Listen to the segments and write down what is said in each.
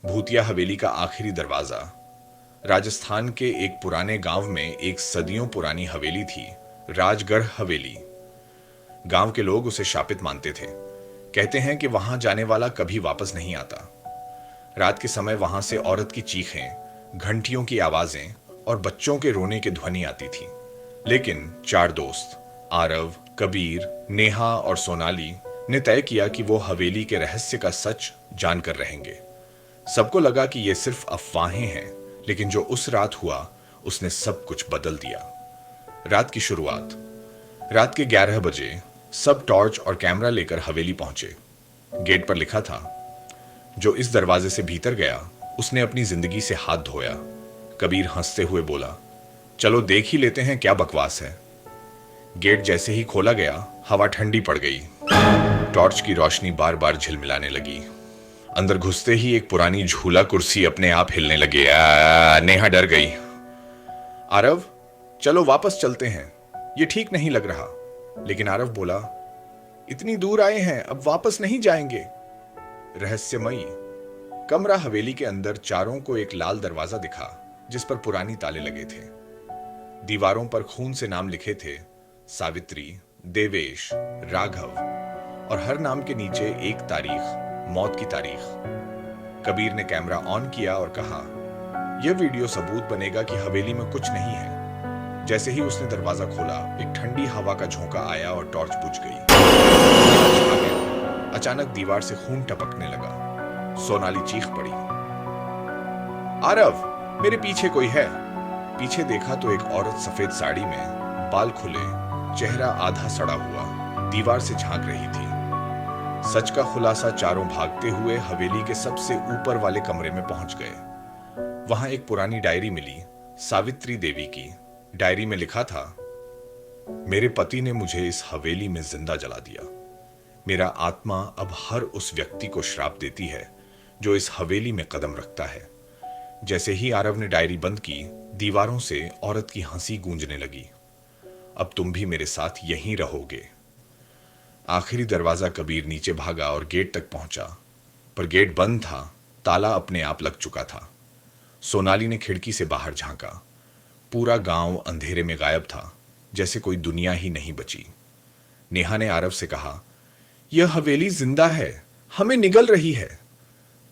भूतिया हवेली का आखिरी दरवाजा। राजस्थान के एक पुराने गांव में एक सदियों पुरानी हवेली थी, राजगढ़ हवेली। गांव के लोग उसे शापित मानते थे। कहते हैं कि वहां जाने वाला कभी वापस नहीं आता। रात के समय वहां से औरत की चीखें, घंटियों की आवाजें और बच्चों के रोने की ध्वनि आती थी। लेकिन चार दोस्त, आरव, कबीर, नेहा और सोनाली ने तय किया कि वो हवेली के रहस्य का सच जानकर रहेंगे। सबको लगा कि ये सिर्फ अफवाहें हैं, लेकिन जो उस रात हुआ उसने सब कुछ बदल दिया। रात की शुरुआत। रात के 11 बजे सब टॉर्च और कैमरा लेकर हवेली पहुंचे। गेट पर लिखा था, जो इस दरवाजे से भीतर गया उसने अपनी जिंदगी से हाथ धोया। कबीर हंसते हुए बोला, चलो देख ही लेते हैं क्या बकवास है। गेट जैसे ही खोला गया, हवा ठंडी पड़ गई। टॉर्च की रोशनी बार बार झिलमिलाने लगी। अंदर घुसते ही एक पुरानी झूला कुर्सी अपने आप हिलने लगे। नेहा डर गई। आरव, चलो वापस चलते हैं, ये ठीक नहीं लग रहा। लेकिन आरव बोला, इतनी दूर आए हैं, अब वापस नहीं जाएंगे। रहस्यमयी कमरा हवेली के अंदर चारों को एक लाल दरवाजा दिखा, जिस पर पुरानी ताले लगे थे। दीवारों पर खून से नाम लिखे थे, सावित्री, देवेश, राघव, और हर नाम के नीचे एक तारीख, मौत की तारीख। कबीर ने कैमरा ऑन किया और कहा, यह वीडियो सबूत बनेगा कि हवेली में कुछ नहीं है। जैसे ही उसने दरवाजा खोला, एक ठंडी हवा का झोंका आया और टॉर्च बुझ गई। अचानक दीवार से खून टपकने लगा। सोनाली चीख पड़ी, आरव, मेरे पीछे कोई है। पीछे देखा तो एक औरत सफेद साड़ी में, बाल खुले, चेहरा आधा सड़ा हुआ, दीवार से झांक रही थी। सच का खुलासा चारों भागते हुए हवेली के सबसे ऊपर वाले कमरे में पहुंच गए। वहां एक पुरानी डायरी मिली, सावित्री देवी की। डायरी में लिखा था, मेरे पति ने मुझे इस हवेली में जिंदा जला दिया। मेरा आत्मा अब हर उस व्यक्ति को श्राप देती है जो इस हवेली में कदम रखता है। जैसे ही आरव ने डायरी बंद की, दीवारों से औरत की हंसी गूंजने लगी, अब तुम भी मेरे साथ यहीं रहोगे। आखिरी दरवाजा कबीर नीचे भागा और गेट तक पहुंचा, पर गेट बंद था, ताला अपने आप लग चुका था। सोनाली ने खिड़की से बाहर झांका। पूरा गांव अंधेरे में गायब था, जैसे कोई दुनिया ही नहीं बची। नेहा ने आरव से कहा, यह हवेली जिंदा है, हमें निगल रही है।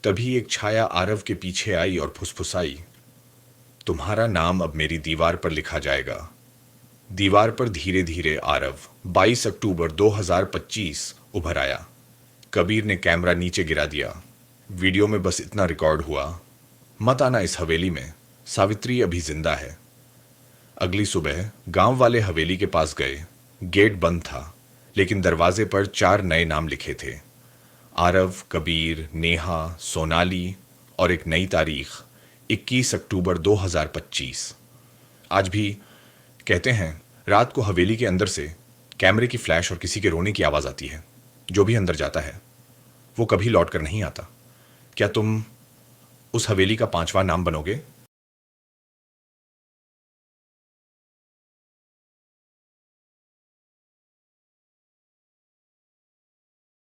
तभी एक छाया आरव के पीछे आई और फुसफुसाई, तुम्हारा नाम अब मेरी दीवार पर लिखा जाएगा। दीवार पर धीरे धीरे आरव 22 अक्टूबर 2025 उभर आया। कबीर ने कैमरा नीचे गिरा दिया। वीडियो में बस इतना रिकॉर्ड हुआ, मत आना इस हवेली में, सावित्री अभी जिंदा है। अगली सुबह गांव वाले हवेली के पास गए। गेट बंद था, लेकिन दरवाजे पर 4 नए नाम लिखे थे, आरव, कबीर, नेहा, सोनाली, और एक नई तारीख, 21 अक्टूबर 2025। आज भी कहते हैं, रात को हवेली के अंदर से कैमरे की फ्लैश और किसी के रोने की आवाज आती है। जो भी अंदर जाता है वो कभी लौट कर नहीं आता। क्या तुम उस हवेली का 5वां नाम बनोगे?